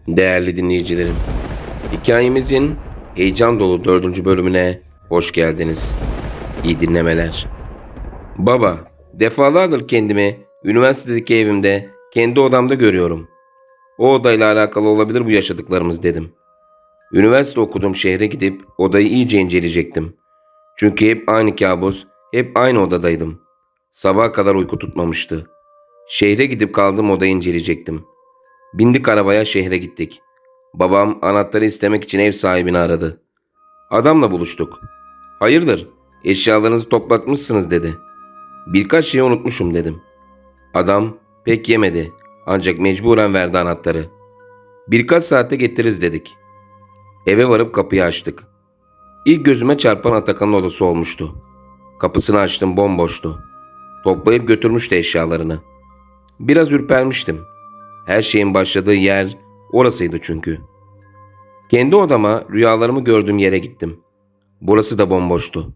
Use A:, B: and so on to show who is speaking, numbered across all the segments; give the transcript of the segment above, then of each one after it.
A: Değerli dinleyicilerim, hikayemizin heyecan dolu 4. bölümüne hoş geldiniz. İyi dinlemeler. Baba, defalardır kendimi üniversitedeki evimde, kendi odamda görüyorum. O odayla alakalı olabilir bu yaşadıklarımız dedim. Üniversite okuduğum şehre gidip odayı iyice inceleyecektim. Çünkü hep aynı kabus, hep aynı odadaydım. Sabaha kadar uyku tutmamıştı. Şehre gidip kaldığım odayı inceleyecektim. Bindik arabaya, şehre gittik. Babam anahtarı istemek için ev sahibini aradı. Adamla buluştuk. Hayırdır, eşyalarınızı toplatmışsınız dedi. Birkaç şeyi unutmuşum dedim. Adam pek yemedi ancak mecburen verdi anahtarı. Birkaç saate getiririz dedik. Eve varıp kapıyı açtık. İlk gözüme çarpan Atakan'ın odası olmuştu. Kapısını açtım, bomboştu. Toplayıp götürmüştü eşyalarını. Biraz ürpermiştim. Her şeyin başladığı yer orasıydı çünkü. Kendi odama, rüyalarımı gördüğüm yere gittim. Burası da bomboştu.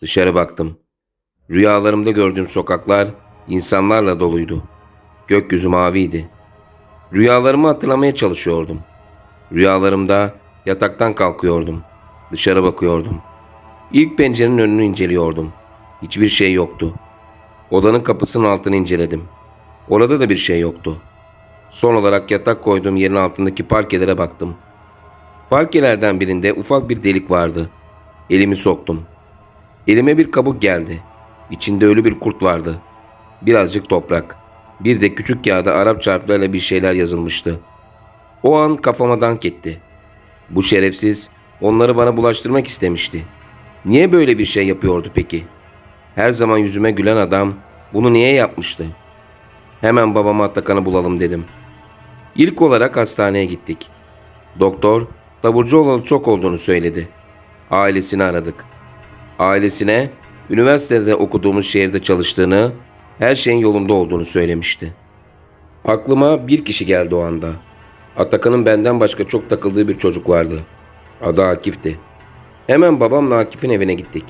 A: Dışarı baktım. Rüyalarımda gördüğüm sokaklar insanlarla doluydu. Gökyüzü maviydi. Rüyalarımı hatırlamaya çalışıyordum. Rüyalarımda yataktan kalkıyordum. Dışarı bakıyordum. İlk pencerenin önünü inceliyordum. Hiçbir şey yoktu. Odanın kapısının altını inceledim. Orada da bir şey yoktu. Son olarak yatak koyduğum yerin altındaki parkelere baktım. Parkelerden birinde ufak bir delik vardı. Elimi soktum. Elime bir kabuk geldi. İçinde ölü bir kurt vardı. Birazcık toprak. Bir de küçük kağıda Arapça harflerle bir şeyler yazılmıştı. O an kafama dank etti. Bu şerefsiz onları bana bulaştırmak istemişti. Niye böyle bir şey yapıyordu peki? Her zaman yüzüme gülen adam bunu niye yapmıştı? Hemen babama Atakan'ı bulalım dedim. İlk olarak hastaneye gittik. Doktor taburcu olalı çok olduğunu söyledi. Ailesini aradık. Ailesine üniversitede okuduğumuz şehirde çalıştığını, her şeyin yolunda olduğunu söylemişti. Aklıma bir kişi geldi o anda. Atakan'ın benden başka çok takıldığı bir çocuk vardı. Adı Akif'ti. Hemen babamla Akif'in evine gittik.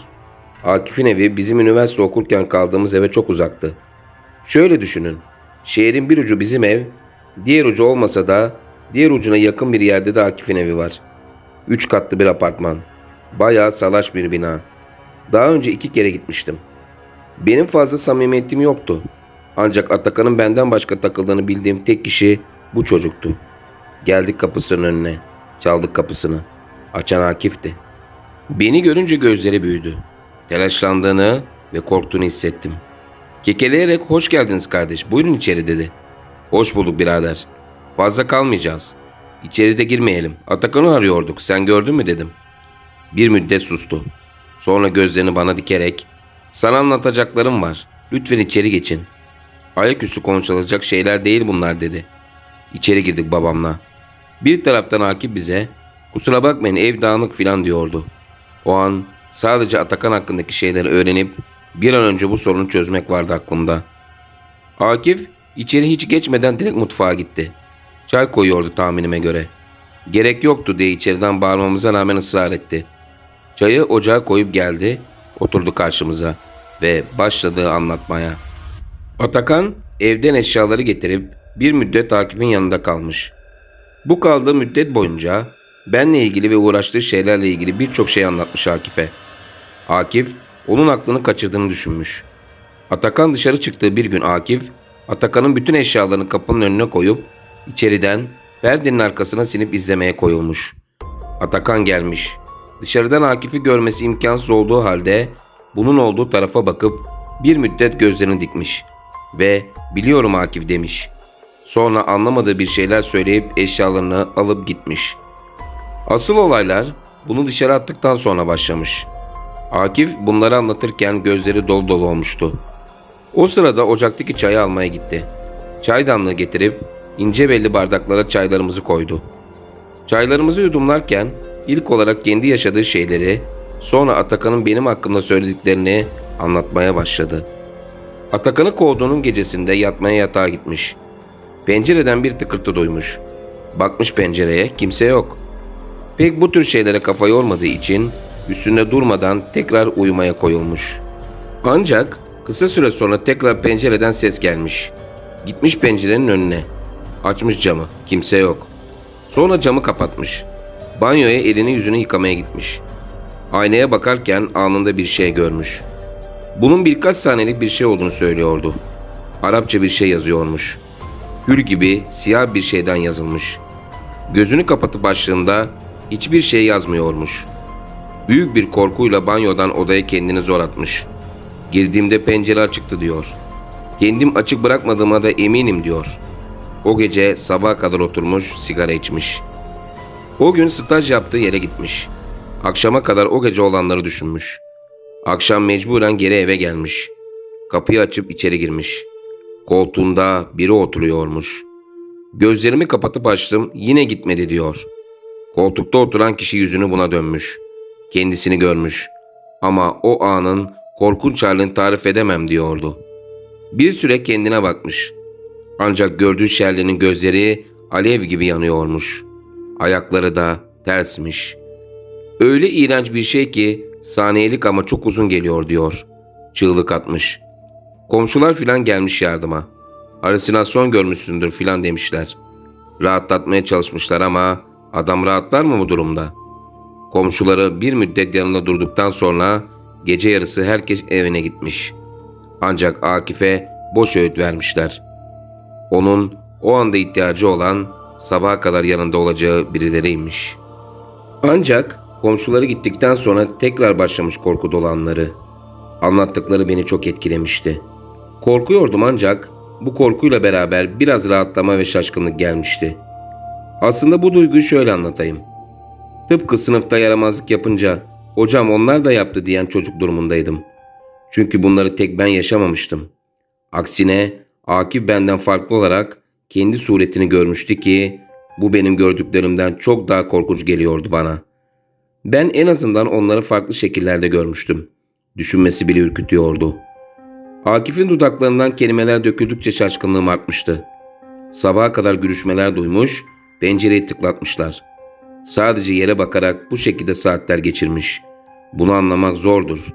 A: Akif'in evi bizim üniversite okurken kaldığımız eve çok uzaktı. Şöyle düşünün. Şehrin bir ucu bizim ev, diğer ucu olmasa da diğer ucuna yakın bir yerde de Akif'in evi var. 3 katlı bir apartman. Bayağı salaş bir bina. Daha önce 2 kere gitmiştim. Benim fazla samimiyetim yoktu. Ancak Atakan'ın benden başka takıldığını bildiğim tek kişi bu çocuktu. Geldik kapısının önüne. Çaldık kapısını. Açan Akif'ti. Beni görünce gözleri büyüdü. Telaşlandığını ve korktuğunu hissettim. Kekeleyerek "Hoş geldiniz kardeş, buyurun içeri" dedi. "Hoş bulduk birader. Fazla kalmayacağız. İçeride girmeyelim. Atakan'ı arıyorduk. Sen gördün mü?" dedim. Bir müddet sustu. Sonra gözlerini bana dikerek "Sana anlatacaklarım var. Lütfen içeri geçin. Ayaküstü konuşulacak şeyler değil bunlar" dedi. İçeri girdik babamla. Bir taraftan Akif bize "Kusura bakmayın, ev dağınık" filan diyordu. O an sadece Atakan hakkındaki şeyleri öğrenip bir an önce bu sorunu çözmek vardı aklımda. Akif içeri hiç geçmeden direkt mutfağa gitti. Çay koyuyordu tahminime göre. Gerek yoktu diye içeriden bağırmamıza rağmen ısrar etti. Çayı ocağa koyup geldi, oturdu karşımıza ve başladı anlatmaya. Atakan evden eşyaları getirip bir müddet Akif'in yanında kalmış. Bu kaldığı müddet boyunca benle ilgili ve uğraştığı şeylerle ilgili birçok şey anlatmış Akif'e. Akif onun aklını kaçırdığını düşünmüş. Atakan dışarı çıktığı bir gün Akif, Atakan'ın bütün eşyalarını kapının önüne koyup içeriden perdenin arkasına sinip izlemeye koyulmuş. Atakan gelmiş. Dışarıdan Akif'i görmesi imkansız olduğu halde bunun olduğu tarafa bakıp bir müddet gözlerini dikmiş ve "Biliyorum Akif" demiş. Sonra anlamadığı bir şeyler söyleyip eşyalarını alıp gitmiş. Asıl olaylar bunu dışarı attıktan sonra başlamış. Akif bunları anlatırken gözleri dolu dolu olmuştu. O sırada ocaktaki çayı almaya gitti. Çaydanlığı getirip ince belli bardaklara çaylarımızı koydu. Çaylarımızı yudumlarken ilk olarak kendi yaşadığı şeyleri, sonra Atakan'ın benim hakkımda söylediklerini anlatmaya başladı. Atakan'ı kovduğunun gecesinde yatmaya yatağa gitmiş. Pencereden bir tıkırtı duymuş. Bakmış pencereye, kimse yok. Pek bu tür şeylere kafa yormadığı için üstünde durmadan tekrar uyumaya koyulmuş. Ancak kısa süre sonra tekrar pencereden ses gelmiş. Gitmiş pencerenin önüne. Açmış camı. Kimse yok. Sonra camı kapatmış. Banyoya elini yüzünü yıkamaya gitmiş. Aynaya bakarken anında bir şey görmüş. Bunun birkaç saniyelik bir şey olduğunu söylüyordu. Arapça bir şey yazıyormuş. Hür gibi siyah bir şeyden yazılmış. Gözünü kapatıp açtığında hiçbir şey yazmıyormuş. Büyük bir korkuyla banyodan odaya kendini zor atmış. Girdiğimde pencere açıktı diyor. Kendim açık bırakmadığıma da eminim diyor. O gece sabaha kadar oturmuş sigara içmiş. O gün staj yaptığı yere gitmiş. Akşama kadar o gece olanları düşünmüş. Akşam mecburen geri eve gelmiş. Kapıyı açıp içeri girmiş. Koltuğunda biri oturuyormuş. Gözlerimi kapatıp açtım, yine gitmedi diyor. Koltukta oturan kişi yüzünü buna dönmüş. Kendisini görmüş. Ama o anın korkunç halini tarif edemem diyordu. Bir süre kendine bakmış. Ancak gördüğü Shirley'nin gözleri alev gibi yanıyormuş. Ayakları da tersmiş. Öyle iğrenç bir şey ki saniyelik ama çok uzun geliyor diyor. Çığlık atmış. Komşular filan gelmiş yardıma. Halüsinasyon görmüşsündür filan demişler. Rahatlatmaya çalışmışlar ama adam rahatlar mı bu durumda? Komşuları bir müddet yanında durduktan sonra gece yarısı herkes evine gitmiş. Ancak Akif'e boş öğüt vermişler. Onun o anda ihtiyacı olan sabaha kadar yanında olacağı birileriymiş. Ancak komşuları gittikten sonra tekrar başlamış korku dolu anları. Anlattıkları beni çok etkilemişti. Korkuyordum ancak bu korkuyla beraber biraz rahatlama ve şaşkınlık gelmişti. Aslında bu duyguyu şöyle anlatayım. Tıpkı sınıfta yaramazlık yapınca hocam onlar da yaptı diyen çocuk durumundaydım. Çünkü bunları tek ben yaşamamıştım. Aksine Akif benden farklı olarak kendi suretini görmüştü ki bu benim gördüklerimden çok daha korkunç geliyordu bana. Ben en azından onları farklı şekillerde görmüştüm. Düşünmesi bile ürkütüyordu. Akif'in dudaklarından kelimeler döküldükçe şaşkınlığım artmıştı. Sabaha kadar gürüşmeler duymuş, pencereyi tıklatmışlar. Sadece yere bakarak bu şekilde saatler geçirmiş. Bunu anlamak zordur.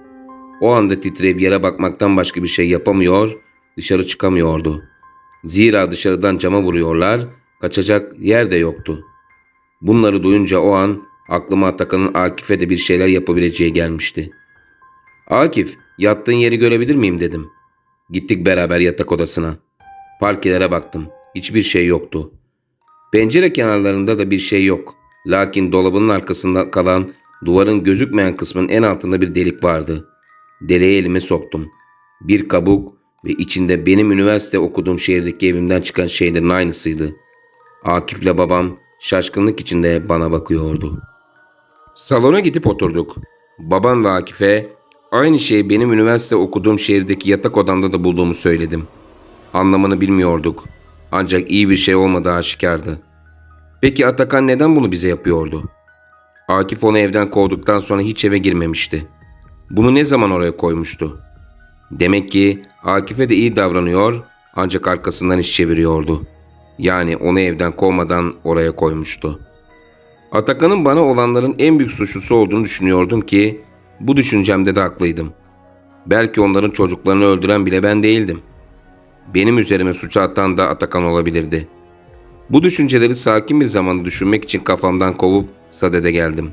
A: O anda titreyip yere bakmaktan başka bir şey yapamıyor, dışarı çıkamıyordu. Zira dışarıdan cama vuruyorlar, kaçacak yer de yoktu. Bunları duyunca o an aklıma Atakan'ın Akif'e de bir şeyler yapabileceği gelmişti. Akif, yattığın yeri görebilir miyim dedim. Gittik beraber yatak odasına. Parkelere baktım. Hiçbir şey yoktu. Pencere kenarlarında da bir şey yok. Lakin dolabının arkasında kalan duvarın gözükmeyen kısmının en altında bir delik vardı. Deliğe elimi soktum. Bir kabuk ve içinde benim üniversite okuduğum şehirdeki evimden çıkan şeylerin aynısıydı. Akif'le babam şaşkınlık içinde bana bakıyordu. Salona gidip oturduk. Babam ve Akif'e aynı şeyi benim üniversite okuduğum şehirdeki yatak odamda da bulduğumu söyledim. Anlamını bilmiyorduk. Ancak iyi bir şey olmadığı aşikardı. Peki Atakan neden bunu bize yapıyordu? Akif onu evden kovduktan sonra hiç eve girmemişti. Bunu ne zaman oraya koymuştu? Demek ki Akif'e de iyi davranıyor ancak arkasından iş çeviriyordu. Yani onu evden kovmadan oraya koymuştu. Atakan'ın bana olanların en büyük suçlusu olduğunu düşünüyordum ki bu düşüncemde de haklıydım. Belki onların çocuklarını öldüren bile ben değildim. Benim üzerime suçu atan da Atakan olabilirdi. Bu düşünceleri sakin bir zamanda düşünmek için kafamdan kovup sadede geldim.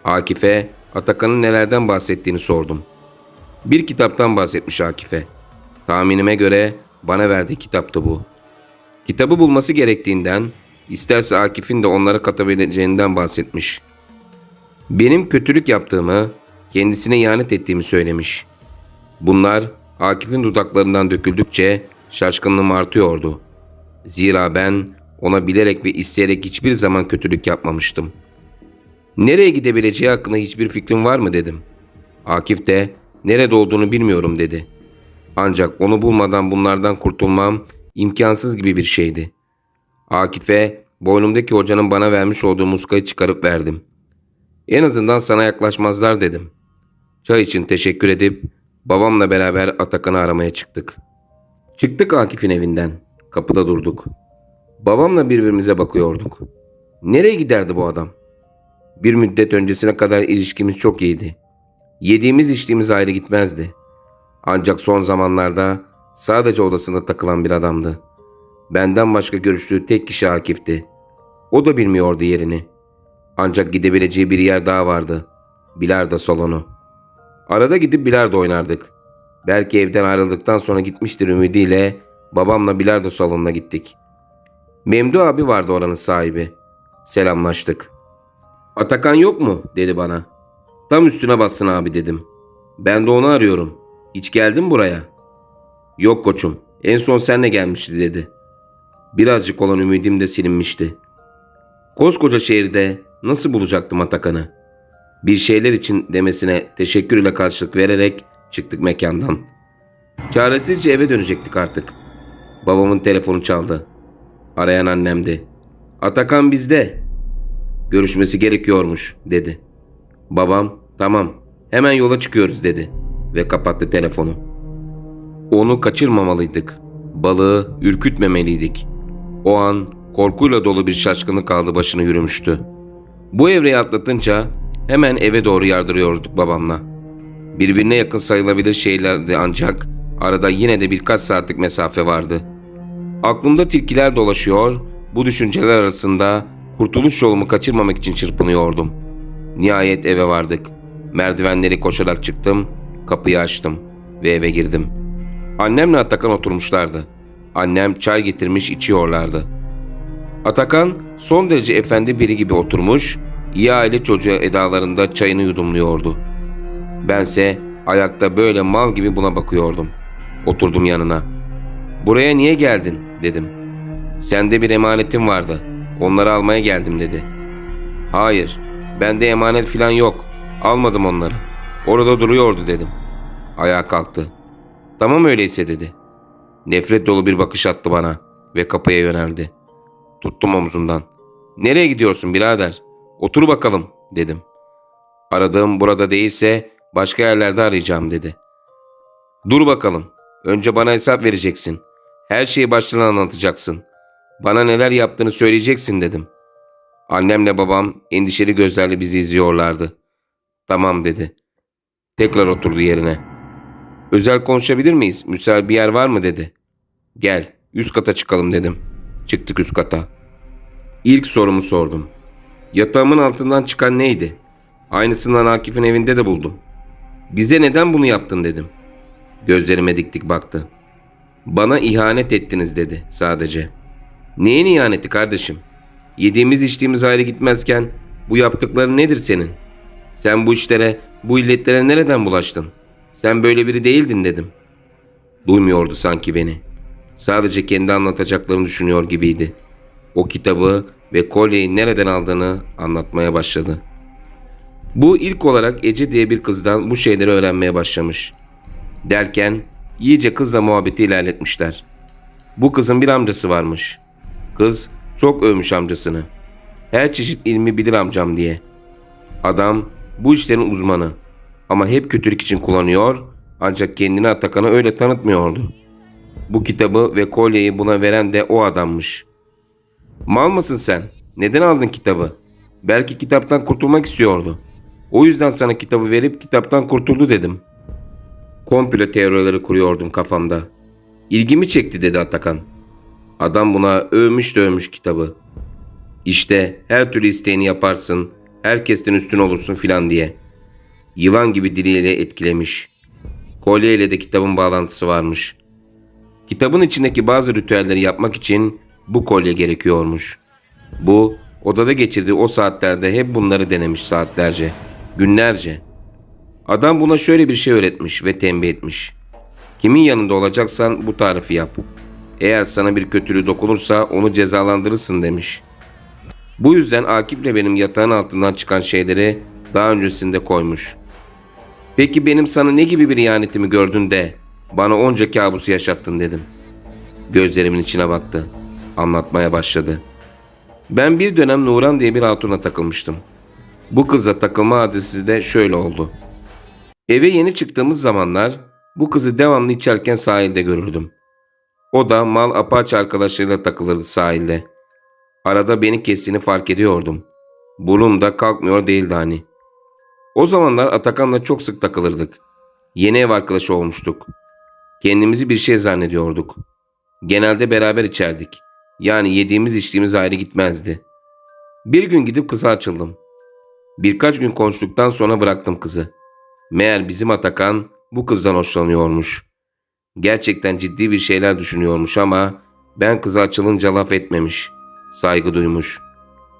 A: Akif'e Atakan'ın nelerden bahsettiğini sordum. Bir kitaptan bahsetmiş Akif'e. Tahminime göre bana verdiği kitaptı bu. Kitabı bulması gerektiğinden, isterse Akif'in de onlara katabileceğinden bahsetmiş. Benim kötülük yaptığımı, kendisine ihanet ettiğimi söylemiş. Bunlar Akif'in dudaklarından döküldükçe şaşkınlığım artıyordu. Zira ben ona bilerek ve isteyerek hiçbir zaman kötülük yapmamıştım. Nereye gidebileceği hakkında hiçbir fikrim var mı dedim. Akif de nerede olduğunu bilmiyorum dedi. Ancak onu bulmadan bunlardan kurtulmam imkansız gibi bir şeydi. Akif'e boynumdaki hocanın bana vermiş olduğu muskayı çıkarıp verdim. En azından sana yaklaşmazlar dedim. Çay için teşekkür edip babamla beraber Atakan'ı aramaya çıktık. Çıktık Akif'in evinden. Kapıda durduk. Babamla birbirimize bakıyorduk. Nereye giderdi bu adam? Bir müddet öncesine kadar ilişkimiz çok iyiydi. Yediğimiz içtiğimiz ayrı gitmezdi. Ancak son zamanlarda sadece odasında takılan bir adamdı. Benden başka görüştüğü tek kişi Akif'ti. O da bilmiyordu yerini. Ancak gidebileceği bir yer daha vardı. Bilardo salonu. Arada gidip bilardo oynardık. Belki evden ayrıldıktan sonra gitmiştir ümidiyle babamla bilardo salonuna gittik. Memdu abi vardı oranın sahibi. Selamlaştık. Atakan yok mu dedi bana. Tam üstüne bassın abi dedim. Ben de onu arıyorum. Hiç geldin buraya? Yok koçum. En son senle gelmişti dedi. Birazcık olan ümidim de silinmişti. Koskoca şehirde nasıl bulacaktım Atakan'ı? Bir şeyler için demesine teşekkür ile karşılık vererek çıktık mekandan. Çaresizce eve dönecektik artık. Babamın telefonu çaldı. Arayan annemdi. Atakan bizde. Görüşmesi gerekiyormuş dedi. Babam tamam hemen yola çıkıyoruz dedi ve kapattı telefonu. Onu kaçırmamalıydık. Balığı ürkütmemeliydik. O an korkuyla dolu bir şaşkınlık aldı başını yürümüştü. Bu evreyi atlatınca hemen eve doğru yardırıyorduk babamla. Birbirine yakın sayılabilir şeylerdi ancak arada yine de birkaç saatlik mesafe vardı. Aklımda tilkiler dolaşıyor, bu düşünceler arasında kurtuluş yolumu kaçırmamak için çırpınıyordum. Nihayet eve vardık. Merdivenleri koşarak çıktım, kapıyı açtım ve eve girdim. Annemle Atakan oturmuşlardı. Annem çay getirmiş içiyorlardı. Atakan son derece efendi biri gibi oturmuş, iyi aile çocuğu edalarında çayını yudumluyordu. Bense ayakta böyle mal gibi buna bakıyordum. Oturdum yanına. Buraya niye geldin dedim. Sende bir emanetim vardı. Onları almaya geldim dedi. Hayır, bende emanet falan yok. Almadım onları. Orada duruyordu dedim. Ayağa kalktı. Tamam öyleyse dedi. Nefret dolu bir bakış attı bana ve kapıya yöneldi. Tuttum omzundan. Nereye gidiyorsun birader? Otur bakalım dedim. Aradığım burada değilse başka yerlerde arayacağım dedi. Dur bakalım. Önce bana hesap vereceksin. Her şeyi baştan anlatacaksın. Bana neler yaptığını söyleyeceksin dedim. Annemle babam endişeli gözlerle bizi izliyorlardı. Tamam dedi. Tekrar oturdu yerine. Özel konuşabilir miyiz? Müsait bir yer var mı dedi. Gel üst kata çıkalım dedim. Çıktık üst kata. İlk sorumu sordum. Yatağımın altından çıkan neydi? Aynısından Akif'in evinde de buldum. Bize neden bunu yaptın dedim. Gözlerime dik dik baktı. Bana ihanet ettiniz dedi sadece. Neyin ihaneti kardeşim? Yediğimiz içtiğimiz ayrı gitmezken bu yaptıkların nedir senin? Sen bu işlere, bu illetlere nereden bulaştın? Sen böyle biri değildin dedim. Duymuyordu sanki beni. Sadece kendi anlatacaklarını düşünüyor gibiydi. O kitabı ve kolyeyi nereden aldığını anlatmaya başladı. Bu ilk olarak Ece diye bir kızdan bu şeyleri öğrenmeye başlamış. Derken iyice kızla muhabbeti ilerletmişler. Bu kızın bir amcası varmış. Kız çok övmüş amcasını. Her çeşit ilmi bilir amcam diye. Adam bu işlerin uzmanı ama hep kötülük için kullanıyor ancak kendini Atakan'a öyle tanıtmıyordu. Bu kitabı ve kolyeyi buna veren de o adammış. Mal mısın sen? Neden aldın kitabı? Belki kitaptan kurtulmak istiyordu. O yüzden sana kitabı verip kitaptan kurtuldu dedim. Komplo teorileri kuruyordum kafamda. İlgimi çekti dedi Atakan. Adam buna övmüş kitabı. İşte her türlü isteğini yaparsın, herkesten üstün olursun filan diye. Yılan gibi diliyle etkilemiş. Kolyeyle de kitabın bağlantısı varmış. Kitabın içindeki bazı ritüelleri yapmak için bu kolye gerekiyormuş. Bu odada geçirdiği o saatlerde hep bunları denemiş saatlerce, günlerce. Adam buna şöyle bir şey öğretmiş ve tembih etmiş. Kimin yanında olacaksan bu tarifi yap. Eğer sana bir kötülüğü dokunursa onu cezalandırırsın demiş. Bu yüzden Akif'le benim yatağın altından çıkan şeyleri daha öncesinde koymuş. Peki benim sana ne gibi bir ihanetimi gördün de bana onca kabusu yaşattın dedim. Gözlerimin içine baktı. Anlatmaya başladı. Ben bir dönem Nuran diye bir hatuna takılmıştım. Bu kızla takılma hadisesi de şöyle oldu. Eve yeni çıktığımız zamanlar bu kızı devamlı içerken sahilde görürdüm. O da mal apaç arkadaşlarıyla takılırdı sahilde. Arada beni kestiğini fark ediyordum. Burnum da kalkmıyor değildi hani. O zamanlar Atakan'la çok sık takılırdık. Yeni ev arkadaşı olmuştuk. Kendimizi bir şey zannediyorduk. Genelde beraber içerdik. Yani yediğimiz içtiğimiz ayrı gitmezdi. Bir gün gidip kıza açıldım. Birkaç gün konuştuktan sonra bıraktım kızı. Meğer bizim Atakan bu kızdan hoşlanıyormuş. Gerçekten ciddi bir şeyler düşünüyormuş ama ben kıza açılınca laf etmemiş. Saygı duymuş.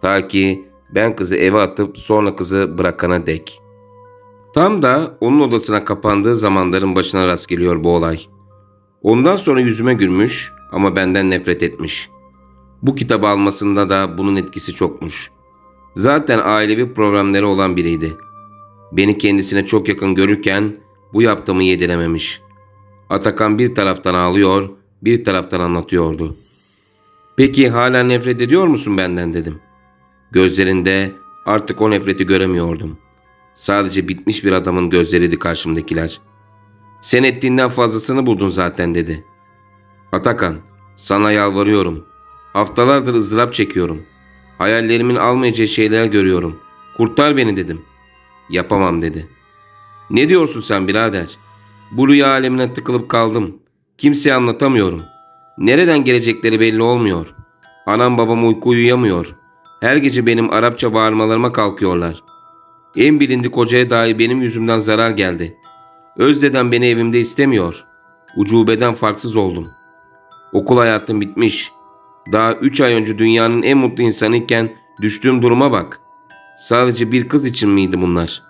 A: Ta ki ben kızı eve atıp sonra kızı bırakana dek. Tam da onun odasına kapandığı zamanların başına rast geliyor bu olay. Ondan sonra yüzüme gülmüş ama benden nefret etmiş. Bu kitabı almasında da bunun etkisi çokmuş. Zaten ailevi problemleri olan biriydi. Beni kendisine çok yakın görürken bu yaptığımı yedirememiş. Atakan bir taraftan ağlıyor, bir taraftan anlatıyordu. "Peki hala nefret ediyor musun benden?" dedim. Gözlerinde artık o nefreti göremiyordum. Sadece bitmiş bir adamın gözleriydi karşımdakiler. "Sen ettiğinden fazlasını buldun zaten," dedi. "Atakan, sana yalvarıyorum. Haftalardır ızdırap çekiyorum. Hayallerimin almayacağı şeyler görüyorum. Kurtar beni," dedim. "Yapamam," dedi. "Ne diyorsun sen birader? Bu rüya alemine tıkılıp kaldım. Kimseye anlatamıyorum. Nereden gelecekleri belli olmuyor. Anam babam uyku uyuyamıyor. Her gece benim Arapça bağırmalarıma kalkıyorlar. En bilindik hocaya dahi benim yüzümden zarar geldi. Özde'den beni evimde istemiyor. Ucubeden farksız oldum. Okul hayatım bitmiş. Daha 3 ay önce dünyanın en mutlu insanıyken düştüğüm duruma bak. Sadece bir kız için miydi bunlar?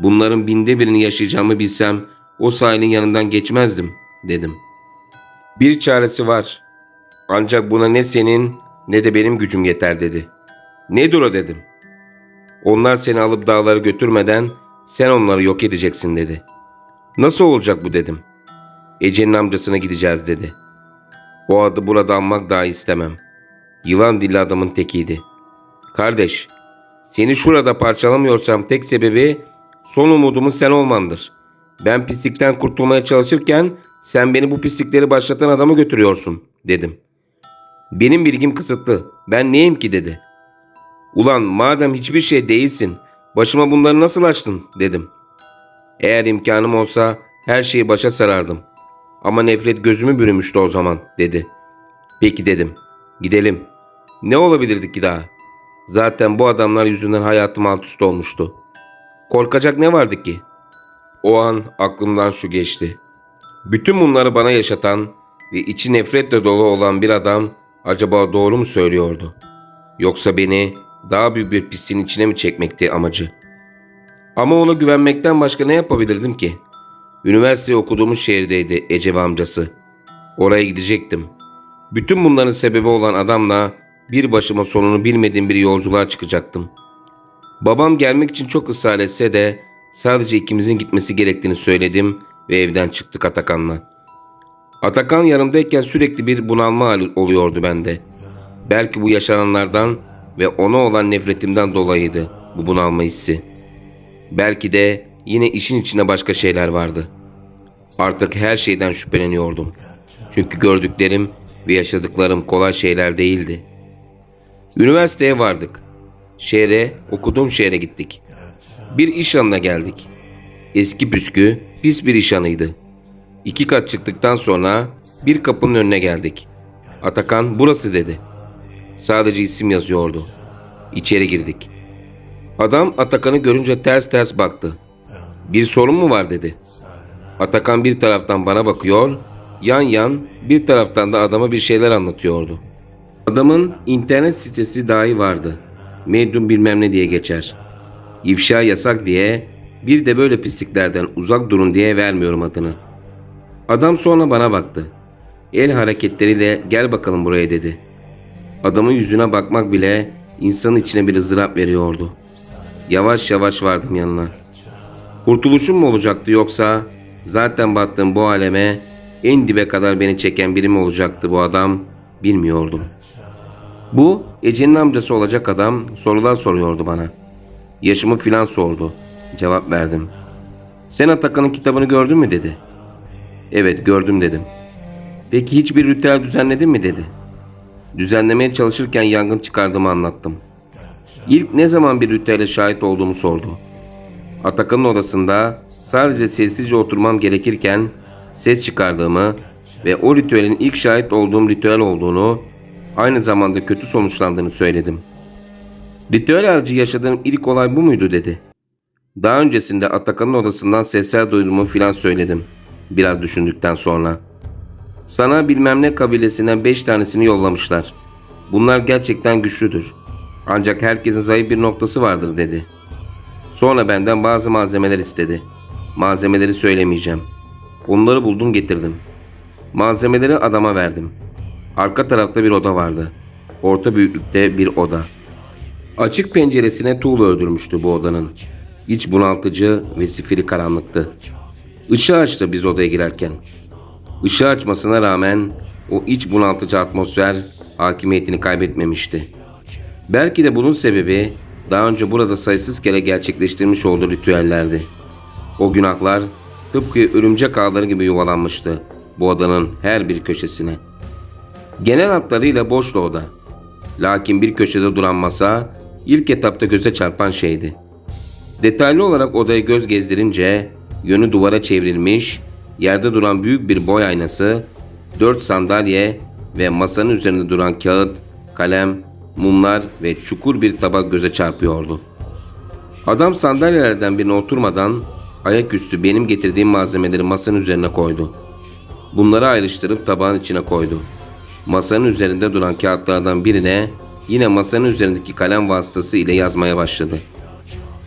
A: Bunların 1/1000'ini yaşayacağımı bilsem o sahilin yanından geçmezdim," dedim. "Bir çaresi var. Ancak buna ne senin ne de benim gücüm yeter," dedi. "Nedir o?" dedim. "Onlar seni alıp dağlara götürmeden sen onları yok edeceksin," dedi. "Nasıl olacak bu?" dedim. "Ece'nin amcasına gideceğiz," dedi. O adı burada anmak dahi istemem. Yılan dilli adamın tekiydi. "Kardeş, seni şurada parçalamıyorsam tek sebebi son umudumun sen olmandır. Ben pislikten kurtulmaya çalışırken sen beni bu pislikleri başlatan adamı götürüyorsun," dedim. "Benim bilgim kısıtlı. Ben neyim ki?" dedi. "Ulan madem hiçbir şey değilsin, başıma bunları nasıl açtın?" dedim. "Eğer imkanım olsa her şeyi başa sarardım. Ama nefret gözümü bürümüştü o zaman," dedi. "Peki," dedim. "Gidelim. Ne olabilirdik ki daha? Zaten bu adamlar yüzünden hayatım alt üst olmuştu. Korkacak ne vardı ki?" O an aklımdan şu geçti. Bütün bunları bana yaşatan ve içi nefretle dolu olan bir adam acaba doğru mu söylüyordu? Yoksa beni daha büyük bir pisliğin içine mi çekmekti amacı? Ama ona güvenmekten başka ne yapabilirdim ki? Üniversiteyi okuduğumuz şehirdeydi Ece ve amcası. Oraya gidecektim. Bütün bunların sebebi olan adamla bir başıma sonunu bilmediğim bir yolculuğa çıkacaktım. Babam gelmek için çok ısrar etse de sadece ikimizin gitmesi gerektiğini söyledim ve evden çıktık Atakan'la. Atakan yanımdayken sürekli bir bunalma hali oluyordu bende. Belki bu yaşananlardan ve ona olan nefretimden dolayıydı bu bunalma hissi. Belki de yine işin içinde başka şeyler vardı. Artık her şeyden şüpheleniyordum. Çünkü gördüklerim ve yaşadıklarım kolay şeyler değildi. Üniversiteye vardık. Okuduğum şehre gittik. Bir iş hanına geldik. Eski püskü, pis bir iş hanıydı. 2 kat çıktıktan sonra bir kapının önüne geldik. Atakan burası dedi. Sadece isim yazıyordu. İçeri girdik. Adam Atakan'ı görünce ters ters baktı. "Bir sorun mu var?" dedi. Atakan bir taraftan bana bakıyor, yan yan bir taraftan da adama bir şeyler anlatıyordu. Adamın internet sitesi dahi vardı. Medium bilmem ne diye geçer. İfşa yasak diye, bir de böyle pisliklerden uzak durun diye vermiyorum adını. Adam sonra bana baktı. El hareketleriyle "Gel bakalım buraya," dedi. Adamın yüzüne bakmak bile insanın içine bir ızdırap veriyordu. Yavaş yavaş vardım yanına. Kurtuluşum mu olacaktı yoksa zaten battığım bu aleme en dibe kadar beni çeken biri mi olacaktı bu adam, bilmiyordum. Bu Ece'nin amcası olacak adam sorular soruyordu bana. Yaşımı filan sordu. Cevap verdim. "Sen Atakan'ın kitabını gördün mü?" dedi. "Evet, gördüm," dedim. "Peki hiçbir ritüel düzenledin mi?" dedi. Düzenlemeye çalışırken yangın çıkardığımı anlattım. İlk ne zaman bir ritüele şahit olduğumu sordu. Atakan'ın odasında sadece sessizce oturmam gerekirken ses çıkardığımı ve o ritüelin ilk şahit olduğum ritüel olduğunu, aynı zamanda kötü sonuçlandığını söyledim. Ritüel harici yaşadığım ilk olay bu muydu dedi. Daha öncesinde Atakan'ın odasından sesler duyduğumu filan söyledim. Biraz düşündükten sonra. Sana bilmem ne kabilesinden 5 tanesini yollamışlar. Bunlar gerçekten güçlüdür. Ancak herkesin zayıf bir noktası vardır dedi. Sonra benden bazı malzemeler istedi. Malzemeleri söylemeyeceğim. Onları buldum getirdim. Malzemeleri adama verdim. Arka tarafta bir oda vardı. Orta büyüklükte bir oda. Açık penceresine tuğla ördürmüştü bu odanın. İç bunaltıcı ve zifiri karanlıktı. Işığı açtı biz odaya girerken. Işığı açmasına rağmen o iç bunaltıcı atmosfer hakimiyetini kaybetmemişti. Belki de bunun sebebi daha önce burada sayısız kere gerçekleştirmiş olduğu ritüellerdi. O günahlar tıpkı örümcek ağları gibi yuvalanmıştı bu odanın her bir köşesine. Genel hatlarıyla boştu oda. Lakin bir köşede duran masa ilk etapta göze çarpan şeydi. Detaylı olarak odaya göz gezdirince yönü duvara çevrilmiş, yerde duran büyük bir boy aynası, 4 sandalye ve masanın üzerinde duran kağıt, kalem, mumlar ve çukur bir tabak göze çarpıyordu. Adam sandalyelerden birine oturmadan ayaküstü benim getirdiğim malzemeleri masanın üzerine koydu. Bunları ayrıştırıp tabağın içine koydu. Masanın üzerinde duran kağıtlardan birine yine masanın üzerindeki kalem vasıtası ile yazmaya başladı.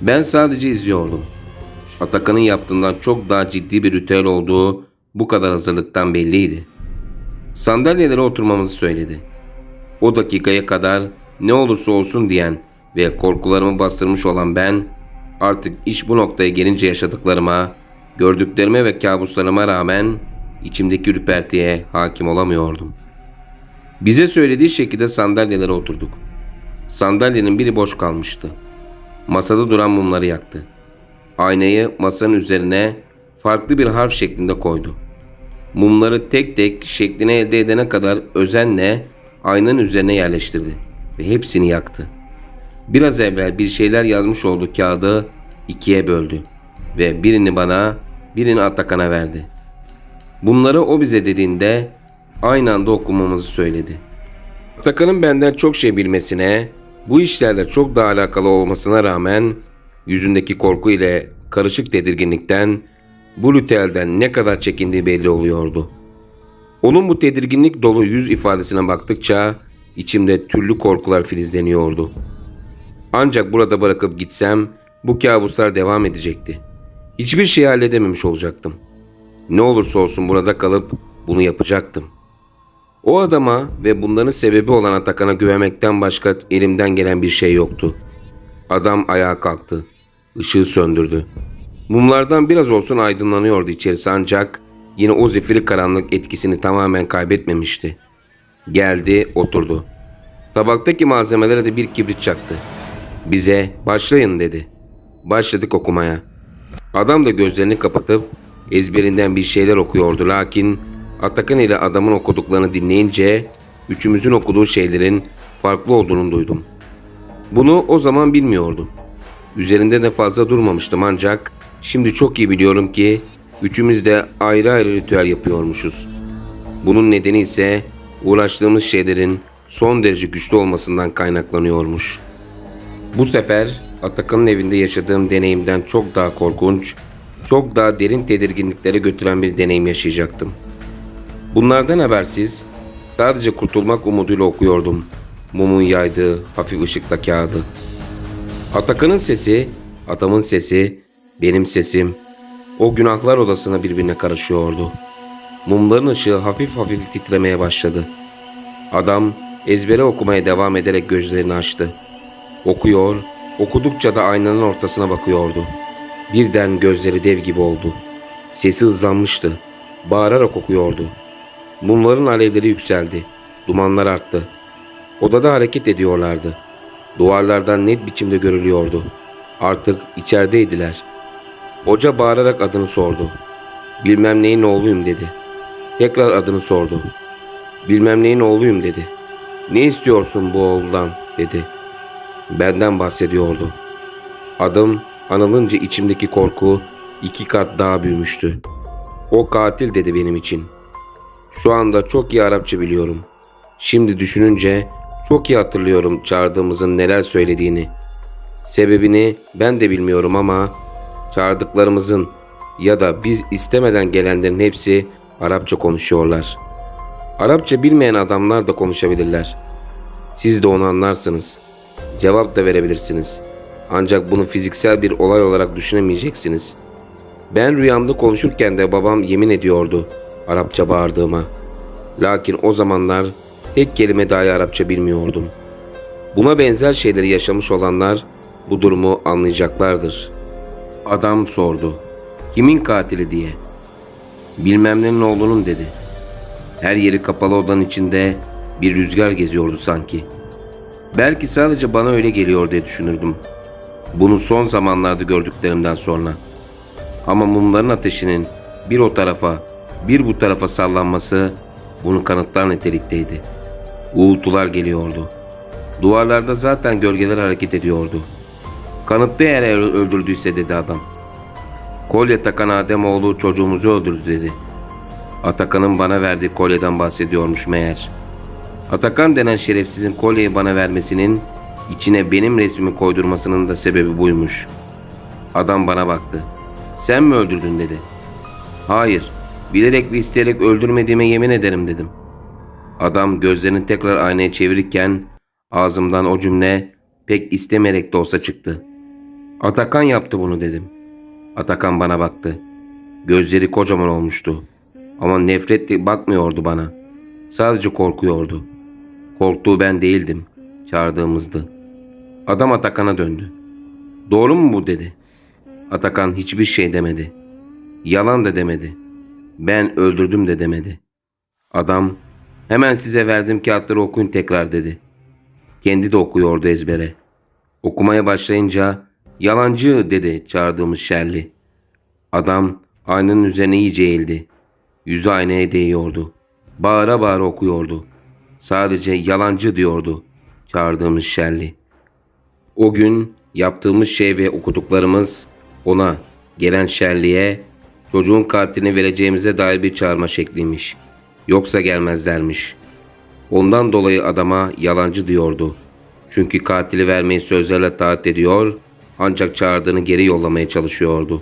A: Ben sadece izliyordum. Atakan'ın yaptığından çok daha ciddi bir ritüel olduğu bu kadar hazırlıktan belliydi. Sandalyelere oturmamızı söyledi. O dakikaya kadar ne olursa olsun diyen ve korkularımı bastırmış olan ben artık iş bu noktaya gelince yaşadıklarıma, gördüklerime ve kabuslarıma rağmen içimdeki ürpertiye hakim olamıyordum. Bize söylediği şekilde sandalyelere oturduk. Sandalyenin biri boş kalmıştı. Masada duran mumları yaktı. Aynayı masanın üzerine farklı bir harf şeklinde koydu. Mumları tek tek şeklini elde edene kadar özenle aynanın üzerine yerleştirdi ve hepsini yaktı. Biraz evvel bir şeyler yazmış olduğu kağıdı ikiye böldü ve birini bana, birini Atakan'a verdi. Bunları o bize dediğinde aynı anda okumamızı söyledi. Atakan'ın benden çok şey bilmesine, bu işlerle çok daha alakalı olmasına rağmen yüzündeki korku ile karışık tedirginlikten, bu ritüelden ne kadar çekindiği belli oluyordu. Onun bu tedirginlik dolu yüz ifadesine baktıkça içimde türlü korkular filizleniyordu. Ancak burada bırakıp gitsem bu kabuslar devam edecekti. Hiçbir şey halledememiş olacaktım. Ne olursa olsun burada kalıp bunu yapacaktım. O adama ve bunların sebebi olan Atakan'a güvenmekten başka elimden gelen bir şey yoktu. Adam ayağa kalktı. Işığı söndürdü. Mumlardan biraz olsun aydınlanıyordu içerisi ancak yine o zifiri karanlık etkisini tamamen kaybetmemişti. Geldi, oturdu. Tabaktaki malzemelere de bir kibrit çaktı. Bize başlayın dedi. Başladık okumaya. Adam da gözlerini kapatıp ezberinden bir şeyler okuyordu lakin Atakan ile adamın okuduklarını dinleyince üçümüzün okuduğu şeylerin farklı olduğunu duydum. Bunu o zaman bilmiyordum. Üzerinde de fazla durmamıştım ancak şimdi çok iyi biliyorum ki üçümüz de ayrı ayrı ritüel yapıyormuşuz. Bunun nedeni ise uğraştığımız şeylerin son derece güçlü olmasından kaynaklanıyormuş. Bu sefer Atakan'ın evinde yaşadığım deneyimden çok daha korkunç, çok daha derin tedirginliklere götüren bir deneyim yaşayacaktım. Bunlardan habersiz sadece kurtulmak umuduyla okuyordum mumun yaydığı hafif ışıkta kağıdı. Atakan'ın sesi, adamın sesi, benim sesim o günahlar odasına birbirine karışıyordu. Mumların ışığı hafif hafif titremeye başladı. Adam ezbere okumaya devam ederek gözlerini açtı. Okuyor, okudukça da aynanın ortasına bakıyordu. Birden gözleri dev gibi oldu. Sesi hızlanmıştı. Bağırarak okuyordu. Mumların alevleri yükseldi. Dumanlar arttı. Odada hareket ediyorlardı. Duvarlardan net biçimde görülüyordu. Artık içerideydiler. Hoca bağırarak adını sordu. Bilmem neyin oğluyum dedi. Tekrar adını sordu. Bilmem neyin oğluyum dedi. Ne istiyorsun bu oğuldan dedi. Benden bahsediyordu. Adım anılınca içimdeki korku 2 kat daha büyümüştü. O katil dedi benim için. Şu anda çok iyi Arapça biliyorum. Şimdi düşününce Çok iyi hatırlıyorum çağırdığımızın neler söylediğini. Sebebini ben de bilmiyorum ama çağırdıklarımızın ya da biz istemeden gelenlerin hepsi Arapça konuşuyorlar. Arapça bilmeyen adamlar da konuşabilirler. Siz de onu anlarsınız. Cevap da verebilirsiniz. Ancak bunu fiziksel bir olay olarak düşünemeyeceksiniz. Ben rüyamda konuşurken de babam yemin ediyordu Arapça bağırdığıma. Lakin o zamanlar tek kelime dahi Arapça bilmiyordum. Buna benzer şeyleri yaşamış olanlar bu durumu anlayacaklardır. Adam sordu. Kimin katili diye. Bilmem nenin oğlunun dedi. Her yeri kapalı odanın içinde bir rüzgar geziyordu sanki. Belki sadece bana öyle geliyor diye düşünürdüm. Bunu son zamanlarda gördüklerimden sonra. Ama mumların ateşinin bir o tarafa bir bu tarafa sallanması bunu kanıtlar nitelikteydi. Uğultular geliyordu. Duvarlarda zaten gölgeler hareket ediyordu. Kanıtlı eğer öldürdüyse dedi adam. Kolye takan Ademoğlu çocuğumuzu öldürdü dedi. Atakan'ın bana verdiği kolyeden bahsediyormuş meğer. Atakan denen şerefsizin kolyeyi bana vermesinin içine benim resmimi koydurmasının da sebebi buymuş. Adam bana baktı. Sen mi öldürdün dedi. Hayır, bilerek ve isteyerek öldürmediğime yemin ederim dedim. Adam gözlerini tekrar aynaya çevirirken ağzımdan o cümle pek istemeyerek de olsa çıktı. Atakan yaptı bunu dedim. Atakan bana baktı. Gözleri kocaman olmuştu. Ama nefretle bakmıyordu bana. Sadece korkuyordu. Korktuğu ben değildim. Çağırdığımızdı. Adam Atakan'a döndü. Doğru mu bu dedi. Atakan hiçbir şey demedi. Yalan da demedi. Ben öldürdüm de demedi. Adam hemen size verdiğim kağıtları okuyun tekrar dedi. Kendi de okuyordu ezbere. Okumaya başlayınca yalancı dedi çağırdığımız Şerli. Adam aynanın üzerine iyice eğildi. Yüzü aynaya değiyordu. Bağıra bağıra okuyordu. Sadece yalancı diyordu çağırdığımız Şerli. O gün yaptığımız şey ve okuduklarımız ona, gelen Şerli'ye çocuğun katilini vereceğimize dair bir çağırma şekliymiş. Yoksa gelmezlermiş. Ondan dolayı adama yalancı diyordu. Çünkü katili vermeyi sözlerle taahhüt ediyor ancak çağırdığını geri yollamaya çalışıyordu.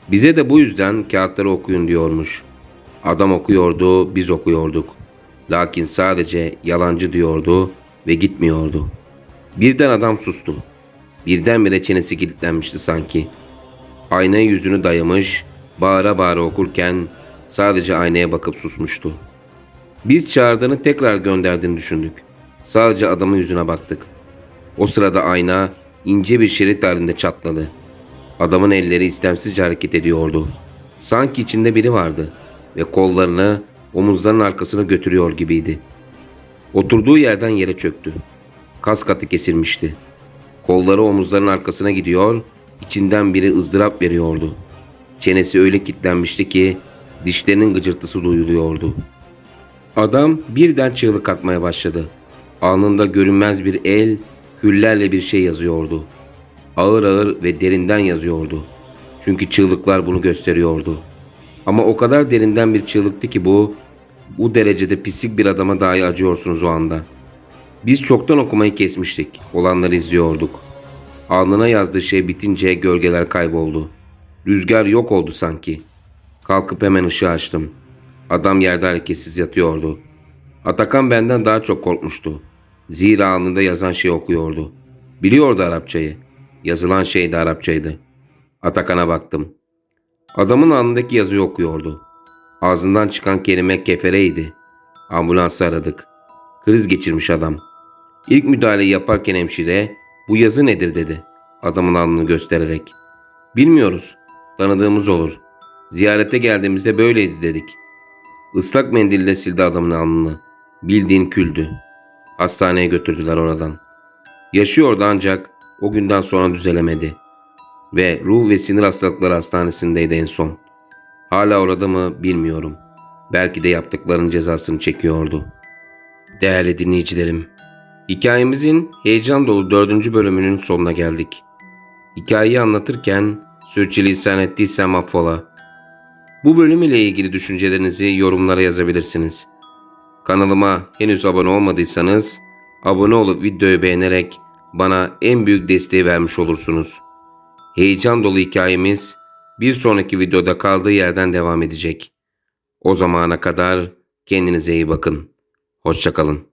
A: Bize de bu yüzden kağıtları okuyun diyormuş. Adam okuyordu, biz okuyorduk. Lakin sadece yalancı diyordu ve gitmiyordu. Birden adam sustu. Birdenbire çenesi kilitlenmişti sanki. Aynaya yüzünü dayamış, bağıra bağıra okurken sadece aynaya bakıp susmuştu. Biz çağırdığını tekrar gönderdiğini düşündük. Sadece adamın yüzüne baktık. O sırada ayna ince bir şerit halinde çatladı. Adamın elleri istemsizce hareket ediyordu. Sanki içinde biri vardı ve kollarını omuzlarının arkasına götürüyor gibiydi. Oturduğu yerden yere çöktü. Kas katı kesilmişti. Kolları omuzlarının arkasına gidiyor, içinden biri ızdırap veriyordu. Çenesi öyle kilitlenmişti ki dişlerinin gıcırtısı duyuluyordu. Adam birden çığlık atmaya başladı. Alnında görünmez bir el küllerle bir şey yazıyordu. Ağır ağır ve derinden yazıyordu. Çünkü çığlıklar bunu gösteriyordu. Ama o kadar derinden bir çığlıktı ki bu derecede pislik bir adama dahi acıyorsunuz o anda. Biz çoktan okumayı kesmiştik. Olanları izliyorduk. Alnına yazdığı şey bitince gölgeler kayboldu. Rüzgar yok oldu sanki. Kalkıp hemen ışığı açtım. Adam yerde hareketsiz yatıyordu. Atakan benden daha çok korkmuştu. Zira alnında yazan şey okuyordu. Biliyordu Arapçayı. Yazılan şey de Arapçaydı. Atakan'a baktım. Adamın alnındaki yazıyı okuyordu. Ağzından çıkan kelime kefereydi. Ambulansı aradık. Kriz geçirmiş adam. İlk müdahaleyi yaparken hemşire bu yazı nedir dedi. Adamın alnını göstererek. Bilmiyoruz. Tanıdığımız olur. Ziyarete geldiğimizde böyleydi dedik. Islak mendille sildi adamın alnını. Bildiğin küldü. Hastaneye götürdüler oradan. Yaşıyordu ancak o günden sonra düzelemedi. Ve ruh ve sinir hastalıkları hastanesindeydi en son. Hala orada mı bilmiyorum. Belki de yaptıklarının cezasını çekiyordu. Değerli dinleyicilerim, hikayemizin heyecan dolu 4. bölümünün sonuna geldik. Hikayeyi anlatırken sürçülisan ettiysem affola. Bu bölüm ile ilgili düşüncelerinizi yorumlara yazabilirsiniz. Kanalıma henüz abone olmadıysanız abone olup videoyu beğenerek bana en büyük desteği vermiş olursunuz. Heyecan dolu hikayemiz bir sonraki videoda kaldığı yerden devam edecek. O zamana kadar kendinize iyi bakın. Hoşça kalın.